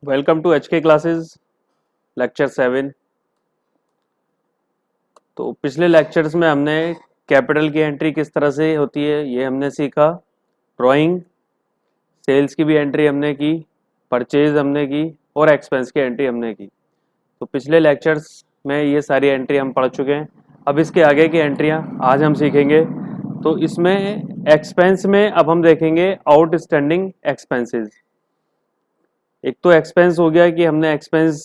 Welcome to H के classes lecture 7। तो पिछले लेक्चर्स में हमने कैपिटल की एंट्री किस तरह से होती है ये हमने सीखा। ड्राइंग, सेल्स की भी एंट्री हमने की, परचेज हमने की और एक्सपेंस की एंट्री हमने की। तो पिछले लेक्चर्स में ये सारी एंट्री हम पढ़ चुके हैं। अब इसके आगे की एंट्रियां आज हम सीखेंगे। तो इसमें एक्सपेंस में अब हम देखेंगे आउटस्टैंडिंग एक्सपेंसेस। एक तो एक्सपेंस हो गया कि हमने एक्सपेंस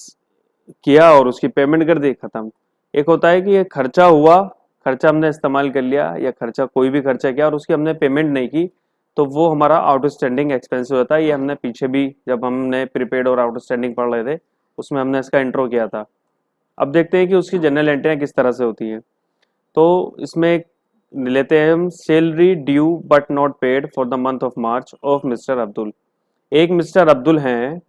किया और उसकी पेमेंट कर दी, खत्म। एक होता है कि ये खर्चा हुआ, खर्चा हमने इस्तेमाल कर लिया या खर्चा कोई भी खर्चा किया और उसकी हमने पेमेंट नहीं की, तो वो हमारा आउटस्टैंडिंग एक्सपेंस होता है। ये हमने पीछे भी जब हमने प्रीपेड और आउटस्टैंडिंग पढ़ रहे थे उसमें हमने इसका इंट्रो किया था। अब देखते हैं कि उसकी जनरल एंट्रियाँ किस तरह से होती हैं। तो इसमें लेते हैं हम salary due but not paid for the month of March of mister Abdul. एक मिस्टर अब्दुल हैं,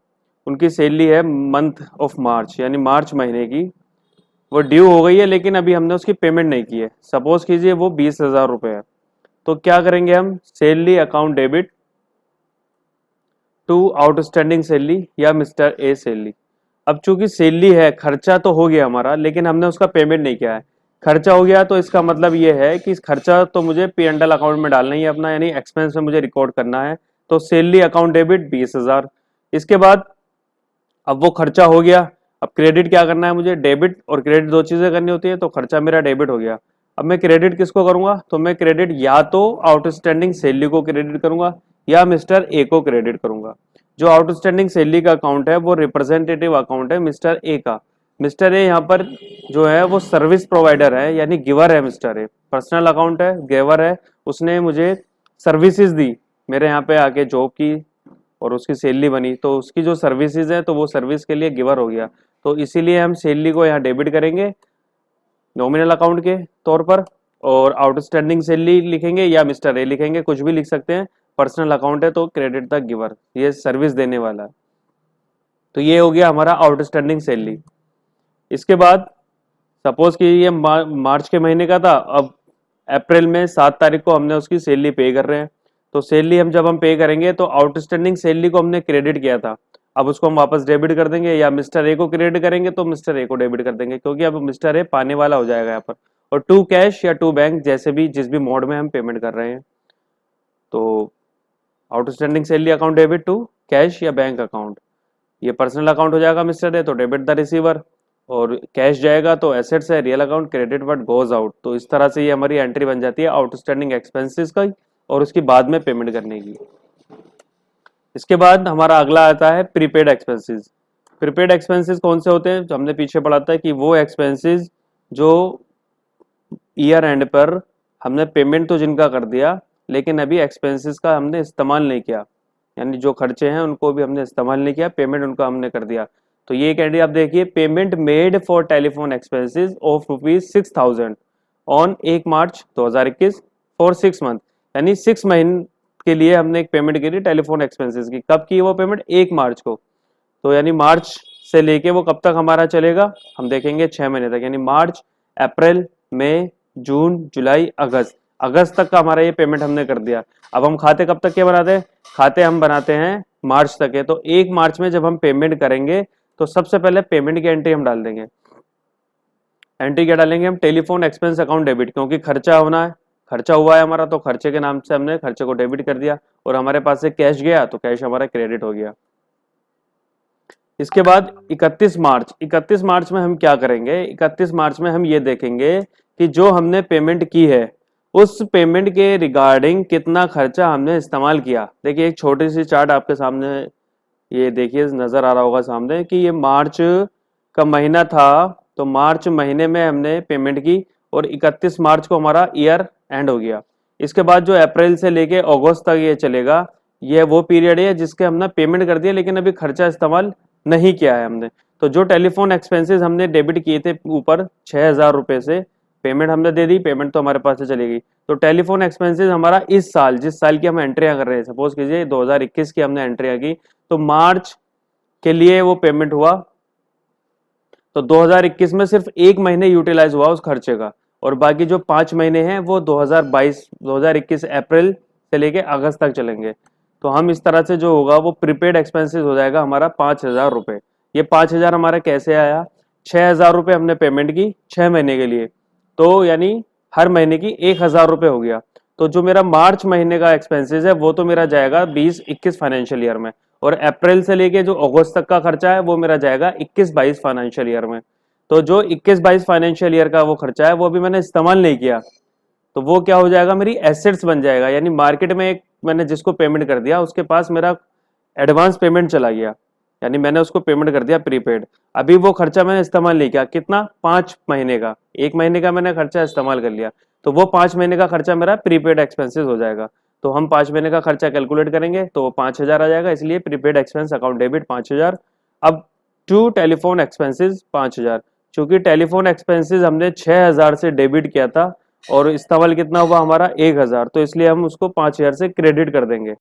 उनकी सैलरी है मंथ ऑफ मार्च यानी मार्च महीने की। वो ड्यू हो गई है लेकिन अभी हमने उसकी पेमेंट नहीं की है। सपोज कीजिए वो 20,000 रुपये है। तो क्या करेंगे हम, salary account debit to outstanding salary या मिस्टर ए सैलरी। अब चूंकि सैलरी है, खर्चा तो हो गया हमारा लेकिन हमने उसका पेमेंट नहीं किया है। खर्चा हो गया तो इसका मतलब ये है कि इस खर्चा तो मुझे पी एंड एल अकाउंट में डालना ही है अपना, यानी एक्सपेंस में मुझे रिकॉर्ड करना है। तो सैलरी अकाउंट डेबिट 20,000। इसके बाद अब वो खर्चा हो गया, अब क्रेडिट क्या करना है मुझे, डेबिट और क्रेडिट दो चीजें करनी होती है। तो खर्चा मेरा डेबिट हो गया। अब मैं क्रेडिट किसको करूंगा, तो मैं क्रेडिट या तो आउटस्टैंडिंग सैलरी को क्रेडिट करूंगा या मिस्टर ए को क्रेडिट करूंगा। जो आउटस्टैंडिंग सैलरी का अकाउंट है वो रिप्रेजेंटेटिव अकाउंट है मिस्टर ए का। मिस्टर ए यहाँ पर जो है वो सर्विस प्रोवाइडर है यानी गिवर है। मिस्टर ए पर्सनल अकाउंट है, गिवर है, उसने मुझे सर्विसेज दी, मेरे यहाँ पे आके जॉब की और उसकी सैलरी बनी, तो उसकी जो सर्विसेज है तो वो सर्विस के लिए गिवर हो गया। तो इसीलिए हम सैलरी को यहाँ डेबिट करेंगे नॉमिनल अकाउंट के तौर पर, और आउटस्टैंडिंग सैलरी लिखेंगे या मिस्टर ए लिखेंगे, कुछ भी लिख सकते हैं। पर्सनल अकाउंट है तो क्रेडिट द गिवर, ये सर्विस देने वाला है। तो ये हो गया हमारा आउटस्टैंडिंग सैलरी। इसके बाद सपोज कि ये मार्च के महीने का था, अब अप्रैल में 7 तारीख को हमने उसकी सैलरी पे कर रहे हैं। तो सैलरी हम जब हम पे करेंगे तो आउटस्टैंडिंग सैलरी को हमने क्रेडिट किया था, अब उसको हम वापस डेबिट कर देंगे, या मिस्टर ए को क्रेडिट करेंगे तो मिस्टर ए को डेबिट कर देंगे, क्योंकि अब मिस्टर ए पाने वाला हो जाएगा यहाँ पर। और टू कैश या टू बैंक, जैसे भी जिस भी मोड में हम पेमेंट कर रहे हैं। तो outstanding salary account debit to cash या बैंक अकाउंट। ये पर्सनल अकाउंट हो जाएगा मिस्टर है तो डेबिट द रिसीवर, और कैश जाएगा तो एसेट्स है, real account credit what goes out. तो इस तरह से ये हमारी एंट्री बन जाती है आउटस्टैंडिंग एक्सपेंसेस का और उसकी बाद में पेमेंट करने की। इसके बाद हमारा अगला आता है प्रीपेड एक्सपेंसेस। प्रीपेड एक्सपेंसेस कौन से होते हैं, जो हमने पीछे पढ़ा था कि वो एक्सपेंसेस जो ईयर एंड पर हमने पेमेंट तो जिनका कर दिया लेकिन अभी एक्सपेंसेस का हमने इस्तेमाल नहीं किया, यानी जो खर्चे हैं उनको भी हमने इस्तेमाल नहीं किया, पेमेंट उनका हमने कर दिया। तो ये कैंडी आप देखिए, payment made for telephone expenses of ₹6,000 on 1 March 2021 for 6 month, यानी 6 महीने के लिए हमने एक पेमेंट करी टेलीफोन एक्सपेंसेस की। कब की वो पेमेंट, 1 मार्च को। तो यानी मार्च से लेके वो कब तक हमारा चलेगा, हम देखेंगे 6 महीने तक, यानी मार्च, अप्रैल, मई, जून, जुलाई, अगस्त, अगस्त तक का हमारा ये पेमेंट हमने कर दिया। अब हम खाते कब तक के बनाते हैं, खाते हम बनाते हैं मार्च तक है। तो 1 मार्च में जब हम पेमेंट करेंगे तो सबसे पहले पेमेंट की एंट्री हम डाल देंगे। एंट्री क्या डालेंगे हम, टेलीफोन एक्सपेंस अकाउंट डेबिट, क्योंकि खर्चा होना है, खर्चा हुआ है हमारा तो खर्चे के नाम से हमने खर्चे को डेबिट कर दिया, और हमारे पास से कैश गया तो कैश हमारा क्रेडिट हो गया। इसके बाद 31 मार्च में हम क्या करेंगे, 31 मार्च में हम ये देखेंगे कि जो हमने पेमेंट की है उस पेमेंट के रिगार्डिंग कितना खर्चा हमने इस्तेमाल किया। देखिए एक छोटी सी चार्ट आपके सामने ये देखिए नजर आ रहा होगा सामने कि ये मार्च का महीना था, तो मार्च महीने में हमने पेमेंट की और 31 मार्च को हमारा ईयर एंड हो गया। इसके बाद जो अप्रैल से लेके अगस्त तक ये चलेगा, ये वो पीरियड है जिसके हमने पेमेंट कर दिया लेकिन अभी खर्चा इस्तेमाल नहीं किया है हमने। तो जो टेलीफोन एक्सपेंसेस हमने डेबिट किए थे ऊपर 6,000 रुपए से, पेमेंट हमने दे दी, पेमेंट तो हमारे पास से चलेगी। तो टेलीफोन एक्सपेंसेस हमारा इस साल, जिस साल की हम एंट्रियां कर रहे हैं, सपोज कीजिए 2021 की हमने एंट्रियां की, तो मार्च के लिए वो पेमेंट हुआ, तो 2021 में सिर्फ 1 महीने यूटिलाइज हुआ उस खर्चे का, और बाकी जो 5 महीने हैं वो 2021 अप्रैल से लेके अगस्त तक चलेंगे। तो हम इस तरह से जो होगा वो प्रीपेड एक्सपेंसेस हो जाएगा हमारा 5,000 रुपये। ये 5,000 हमारा कैसे आया, 6,000 रुपये हमने पेमेंट की 6 महीने के लिए, तो यानी हर महीने की 1,000 रुपये हो गया। तो जो मेरा मार्च महीने का एक्सपेंसेस है वो तो मेरा जाएगा 20-21 फाइनेंशियल ईयर में, और अप्रैल से लेके जो अगस्त तक का खर्चा है वो मेरा जाएगा 21-22 फाइनेंशियल ईयर में। तो जो 21-22 फाइनेंशियल ईयर का वो खर्चा है वो अभी मैंने इस्तेमाल नहीं किया, तो वो क्या हो जाएगा, मेरी एसेट्स बन जाएगा। यानी मार्केट में एक मैंने जिसको पेमेंट कर दिया उसके पास मेरा एडवांस पेमेंट चला गया, यानी मैंने उसको पेमेंट कर दिया प्रीपेड। अभी वो खर्चा मैंने इस्तेमाल नहीं किया, कितना, 5 महीने का, 1 महीने का मैंने खर्चा इस्तेमाल कर लिया, तो वो 5 महीने का खर्चा मेरा प्रीपेड एक्सपेंसेस हो जाएगा। तो हम 5 महीने का खर्चा कैलकुलेट करेंगे तो वो 5,000 आ जाएगा, इसलिए प्रीपेड एक्सपेंस अकाउंट डेबिट 5,000। अब टू टेलीफोन एक्सपेंसेस 5,000, चूंकि टेलीफोन एक्सपेंसेस हमने 6,000 से डेबिट किया था और इस्तेमाल कितना हुआ हमारा 1,000, तो इसलिए हम उसको 5,000 से क्रेडिट कर देंगे।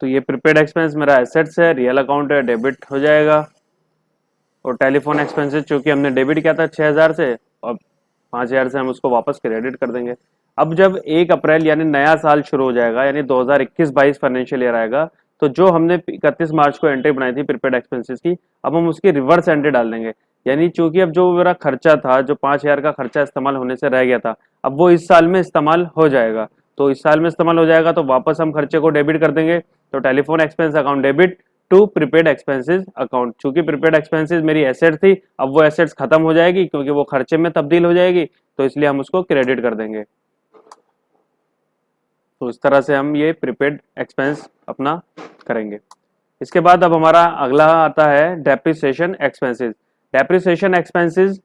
तो ये प्रीपेड एक्सपेंस मेरा एसेट्स है, रियल अकाउंट है, डेबिट हो जाएगा। और टेलीफोन एक्सपेंसेस चूंकि हमने डेबिट किया था 6,000 से, और 5,000 से हम उसको वापस क्रेडिट कर देंगे। अब जब 1 अप्रैल यानी नया साल शुरू हो जाएगा, यानी 2021-22 फाइनेंशियल ईयर आएगा, तो जो हमने 31 मार्च को एंट्री बनाई थी प्रीपेड एक्सपेंसेस की, अब हम उसकी रिवर्स एंट्री डाल देंगे। यानी चूंकि अब जो मेरा खर्चा था, जो 5,000 का खर्चा इस्तेमाल होने से रह गया था, अब वो इस साल में इस्तेमाल हो जाएगा। तो इस साल में इस्तेमाल हो जाएगा तो वापस हम खर्चे को डेबिट कर देंगे। तो telephone expense account debit to prepaid expenses account. चूंकि प्रीपेड एक्सपेंसेस मेरी एसेट थी, अब वो एसेट्स खत्म हो जाएगी क्योंकि वो खर्चे में तब्दील हो जाएगी, तो इसलिए हम उसको क्रेडिट कर देंगे। तो इस तरह से हम ये प्रीपेड एक्सपेंस अपना करेंगे। इसके बाद अब हमारा अगला आता है डेप्रिसिएशन एक्सपेंसेस। डेप्रिसिएशन एक्सपेंसेस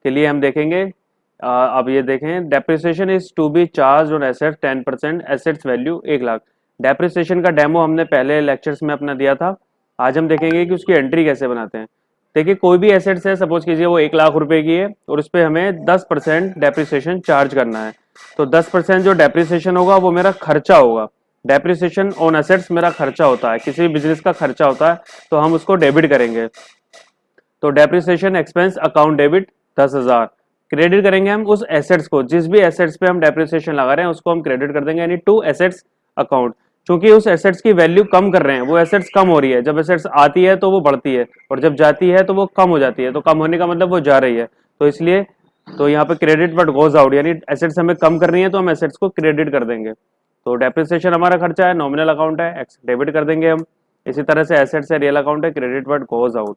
के लिए हम देखेंगे, अब ये देखें, depreciation is to be charge on asset 10%, assets value 1,00,000। Depreciation का डेमो हमने पहले लेक्चर्स में अपना दिया था। आज हम देखेंगे कि उसकी एंट्री कैसे बनाते हैं। देखिए, कोई भी एसेट्स है, सपोज कीजिए वो 1,00,000 रुपए की है और उस पर हमें 10% डेप्रिसिएशन चार्ज करना है। तो 10% जो डेप्रिसिएशन होगा वो मेरा खर्चा होगा। डेप्रिसिएशन ऑन एसेट्स मेरा खर्चा होता है, किसी भी बिजनेस का खर्चा होता है, तो हम उसको डेबिट करेंगे। तो depreciation expense account debit 10,000। Credit करेंगे हम उस एसेट्स को, जिस भी एसेट्स पे हम डेप्रिसिएशन लगा रहे हैं उसको हम क्रेडिट कर देंगे, यानी टू एसेट्स अकाउंट। क्योंकि उस एसेट्स की वैल्यू कम कर रहे हैं, वो एसेट्स कम हो रही है। जब एसेट्स आती है तो वो बढ़ती है, और जब जाती है तो वो कम हो जाती है। तो कम होने का मतलब वो जा रही है, तो इसलिए तो यहाँ पे क्रेडिट बट गोज आउट, यानी एसेट्स हमें कम कर रही है तो हम एसेट्स को क्रेडिट कर देंगे। तो डेप्रिसिएशन हमारा खर्चा है, नॉमिनल अकाउंट है, डेबिट कर देंगे हम। इसी तरह से एसेट्स है, रियल अकाउंट है, क्रेडिट बट गोज आउट।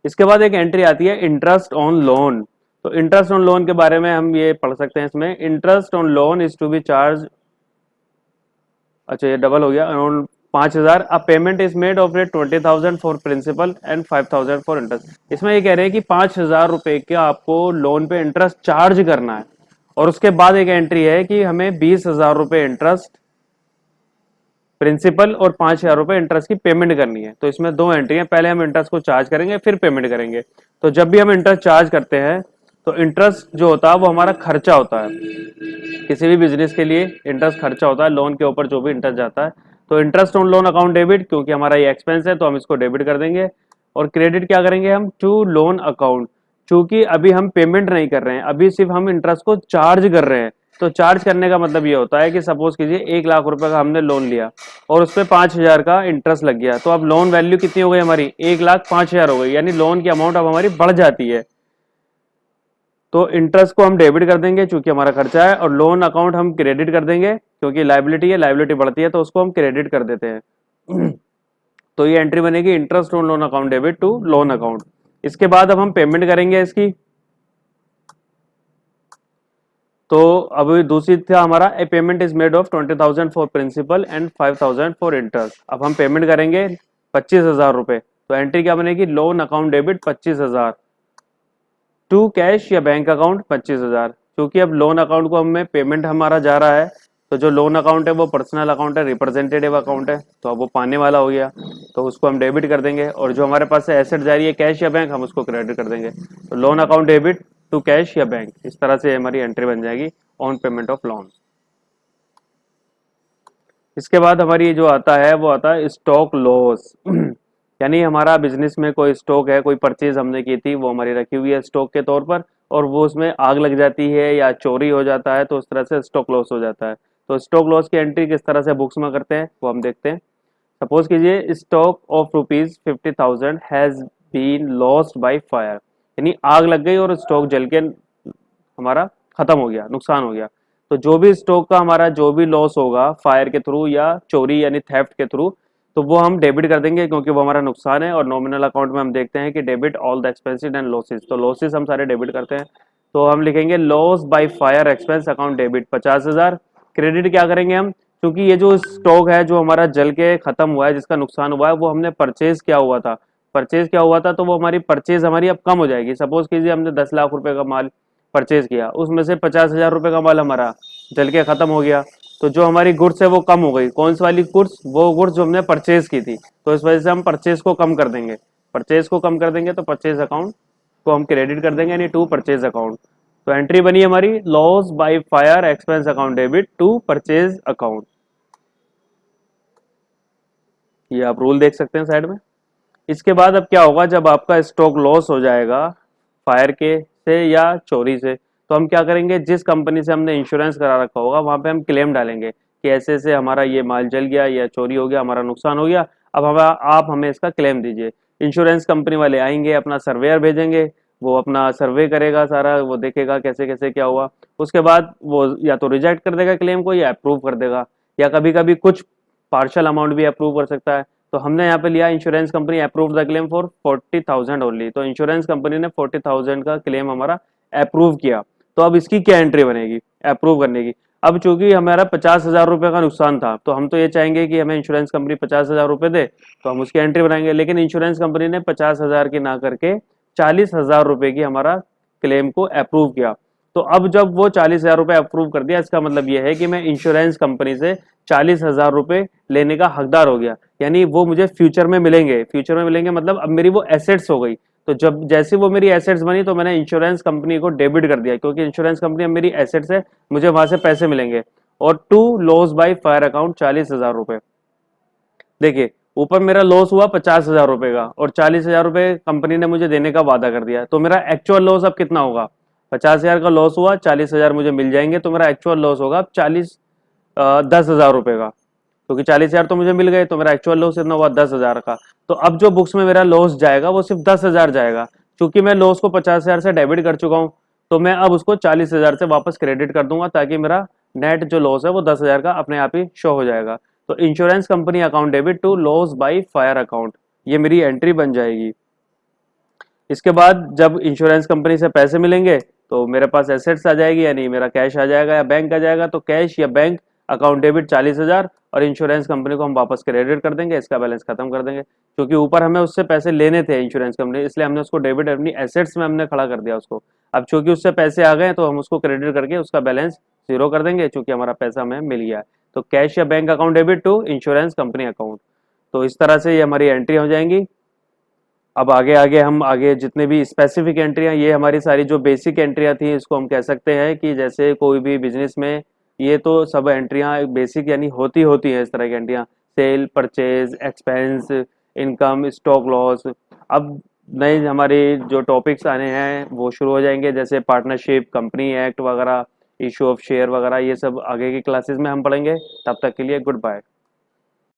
इसके बाद एक एंट्री आती है इंटरेस्ट ऑन लोन। तो इंटरेस्ट ऑन लोन के बारे में हम ये पढ़ सकते हैं इसमें, interest on loan is to be charge, अच्छा ये डबल हो गया, अराउंड 5,000। अब payment is made of rate 20,000 for principal and 5,000 for interest. इसमें ये कह रहे हैं कि 5,000 रुपए का आपको लोन पे इंटरेस्ट चार्ज करना है, और उसके बाद एक एंट्री है कि हमें 20,000 रुपए इंटरेस्ट प्रिंसिपल और 5,000 रुपए इंटरेस्ट की पेमेंट करनी है। तो इसमें दो एंट्री है, पहले हम इंटरेस्ट को चार्ज करेंगे फिर पेमेंट करेंगे। तो जब भी हम इंटरेस्ट चार्ज करते हैं तो इंटरेस्ट जो होता है वो हमारा खर्चा होता है। किसी भी बिजनेस के लिए इंटरेस्ट खर्चा होता है, लोन के ऊपर जो भी इंटरेस्ट जाता है। तो interest on loan account debit, क्योंकि हमारा ये एक्सपेंस है तो हम इसको डेबिट कर देंगे। और क्रेडिट क्या करेंगे हम, टू लोन अकाउंट। चूंकि अभी हम पेमेंट नहीं कर रहे हैं, अभी सिर्फ हम इंटरेस्ट को चार्ज कर रहे हैं। तो चार्ज करने का मतलब ये होता है कि सपोज कीजिए 1,00,000 रुपए का हमने लोन लिया और उस पर 5,000 का इंटरेस्ट लग गया, तो अब लोन वैल्यू कितनी हो गई हमारी, 1,05,000 हो गई, यानी लोन की अमाउंट अब हमारी बढ़ जाती है। तो इंटरेस्ट को हम डेबिट कर देंगे चूंकि हमारा खर्चा है, और लोन अकाउंट हम क्रेडिट कर देंगे क्योंकि लायबिलिटी है, लायबिलिटी बढ़ती है तो उसको हम क्रेडिट कर देते हैं। तो ये एंट्री बनेगी interest on loan account debit to loan account. इसके बाद अब हम पेमेंट करेंगे इसकी। तो अभी दूसरी था हमारा, a payment is made of 20,000 for principal and 5,000 for interest. अब हम पेमेंट करेंगे 25,000 रुपए। तो एंट्री क्या बनेगी, loan account debit 25,000 to cash या बैंक अकाउंट 25,000। क्योंकि अब लोन अकाउंट को हमें पेमेंट हमारा जा रहा है, तो जो लोन अकाउंट है वो पर्सनल अकाउंट है, रिप्रेजेंटेटिव अकाउंट है, तो अब वो पाने वाला हो गया, तो उसको हम डेबिट कर देंगे। और जो हमारे पास से एसेट जा रही है कैश या बैंक, हम उसको क्रेडिट कर देंगे। तो loan account debit to cash या बैंक, इस तरह से हमारी एंट्री बन जाएगी ऑन पेमेंट ऑफ लोन। इसके बाद हमारी जो आता है वो आता है स्टॉक लॉस। यानी हमारा बिजनेस में कोई स्टॉक है, कोई परचेज हमने की थी, वो हमारी रखी हुई है स्टॉक के तौर पर, और वो उसमें आग लग जाती है या चोरी हो जाता है, तो उस तरह से स्टॉक लॉस हो जाता है। तो स्टॉक लॉस की एंट्री किस तरह से बुक्स में करते हैं वो हम देखते हैं। सपोज कीजिए stock of ₹50,000 has been lost by fire, यानी आग लग गई और स्टॉक जल के हमारा खत्म हो गया, नुकसान हो गया। तो जो भी स्टॉक का हमारा जो भी लॉस होगा फायर के थ्रू या चोरी यानी थेफ्ट के थ्रू, तो वो हम डेबिट कर देंगे क्योंकि वो हमारा नुकसान है। और नॉमिनल अकाउंट में हम देखते हैं कि debit all the expenses and losses, तो लॉसेस हम सारे डेबिट करते हैं। तो हम लिखेंगे loss by fire expense account debit 50,000। Credit क्या करेंगे हम, क्योंकि ये जो स्टॉक है जो हमारा जल के खत्म हुआ है, जिसका नुकसान हुआ है, वो हमने परचेज किया हुआ था। परचेज किया हुआ था तो वो हमारी परचेज हमारी अब कम हो जाएगी। सपोज कीजिए हमने 10 लाख रुपए का माल परचेज किया, उसमें से 50,000 रुपए का माल हमारा जल के खत्म हो गया, तो जो हमारी गुड्स है वो कम हो गई। कौन सी वाली गुड्स, वो गुड्स जो हमने परचेज की थी। तो इस वजह से हम परचेज को कम कर देंगे, परचेज को कम कर देंगे तो परचेज अकाउंट को हम क्रेडिट कर देंगे यानी टू परचेज अकाउंट। तो एंट्री बनी हमारी loss by fire expense account debit to purchase account. ये आप रूल देख सकते हैं साइड में। इसके बाद अब क्या होगा, जब आपका स्टॉक लॉस हो जाएगा फायर के से या चोरी से, तो हम क्या करेंगे, जिस कंपनी से हमने इंश्योरेंस करा रखा होगा वहां पे हम क्लेम डालेंगे कि ऐसे ऐसे हमारा ये माल जल गया या चोरी हो गया, हमारा नुकसान हो गया, अब हम आप हमें इसका क्लेम दीजिए। इंश्योरेंस कंपनी वाले आएंगे, अपना सर्वेयर भेजेंगे, वो अपना सर्वे करेगा सारा, वो देखेगा कैसे कैसे क्या हुआ। उसके बाद वो या तो रिजेक्ट कर देगा क्लेम को या अप्रूव कर देगा, या कभी कभी कुछ पार्शियल अमाउंट भी अप्रूव कर सकता है। तो हमने यहाँ पे लिया insurance company approve the claim for 40,000 only, तो इंश्योरेंस कंपनी ने 40,000 का क्लेम हमारा अप्रूव किया। तो अब इसकी क्या एंट्री बनेगी अप्रूव करने की। अब चूंकि हमारा 50,000 रुपए का नुकसान था, तो हम तो ये चाहेंगे कि हमें इंश्योरेंस कंपनी 50,000 रुपए दे, तो हम उसकी एंट्री बनाएंगे। लेकिन इंश्योरेंस कंपनी ने 50,000 की ना करके 40,000 रुपए की हमारा क्लेम को अप्रूव किया। तो अब जब वो 40,000 रुपए अप्रूव कर दिया, इसका मतलब ये है कि मैं इंश्योरेंस कंपनी से 40,000 रुपए लेने का हकदार हो गया, यानी वो मुझे फ्यूचर में मिलेंगे। फ्यूचर में मिलेंगे मतलब अब मेरी वो एसेट्स हो गई। तो जब जैसे वो मेरी एसेट्स बनी तो मैंने इंश्योरेंस कंपनी को डेबिट कर दिया, क्योंकि इंश्योरेंस कंपनी अब मेरी एसेट्स है, मुझे वहां से पैसे मिलेंगे। और to loss by fire account 40,000 रुपए। देखिए ऊपर मेरा लॉस हुआ 50,000 रुपए का, और 40,000 रुपए कंपनी ने मुझे देने का वादा कर दिया, तो मेरा एक्चुअल लॉस अब कितना होगा। 50,000 का लॉस हुआ, 40,000 मुझे मिल जाएंगे, तो मेरा एक्चुअल लॉस होगा 10,000 रुपए का, क्योंकि 40,000 तो मुझे मिल गए, तो मेरा एक्चुअल लॉस इतना हुआ 10,000 का। तो अब जो बुक्स में मेरा लॉस जाएगा वो सिर्फ 10,000 जाएगा, क्योंकि मैं लॉस को 50,000 से डेबिट कर चुका हूँ। तो मैं अब उसको 40,000 से वापस क्रेडिट कर दूंगा, ताकि मेरा नेट जो लॉस है वो 10,000 का अपने आप ही शो हो जाएगा। तो insurance company account debit to loss by fire account, ये मेरी एंट्री बन जाएगी। इसके बाद जब इंश्योरेंस कंपनी से पैसे मिलेंगे तो मेरे पास एसेट्स आ जाएगी, यानी मेरा कैश आ जाएगा या बैंक आ जाएगा। तो कैश या बैंक अकाउंट डेबिट 40,000, और इंश्योरेंस कंपनी को हम वापस क्रेडिट कर देंगे, इसका बैलेंस खत्म कर देंगे। क्योंकि ऊपर हमें उससे पैसे लेने थे इंश्योरेंस कंपनी, इसलिए हमने उसको डेबिट अपनी एसेट्स में हमने खड़ा कर दिया उसको। अब चूंकि उससे पैसे आ गए तो हम उसको क्रेडिट करके उसका बैलेंस जीरो कर देंगे, चूंकि हमारा पैसा हमें मिल गया है। तो कैश या bank account debit to insurance company account. तो इस तरह से ये हमारी एंट्री हो जाएंगी। अब आगे आगे हम आगे जितने भी स्पेसिफिक एंट्रियां, ये हमारी सारी जो बेसिक एंट्रियां थी, इसको हम कह सकते हैं कि जैसे कोई भी बिजनेस में ये तो सब एंट्रियां बेसिक यानी होती है इस तरह की एंट्रियां, sale, purchase, expense, income, stock loss. अब नए हमारे जो टॉपिक्स आने हैं वो शुरू हो जाएंगे, जैसे पार्टनरशिप, कंपनी एक्ट वगैरह, इशू ऑफ शेयर वगैरह, ये सब आगे की क्लासेस में हम पढ़ेंगे। तब तक के लिए गुड बाय।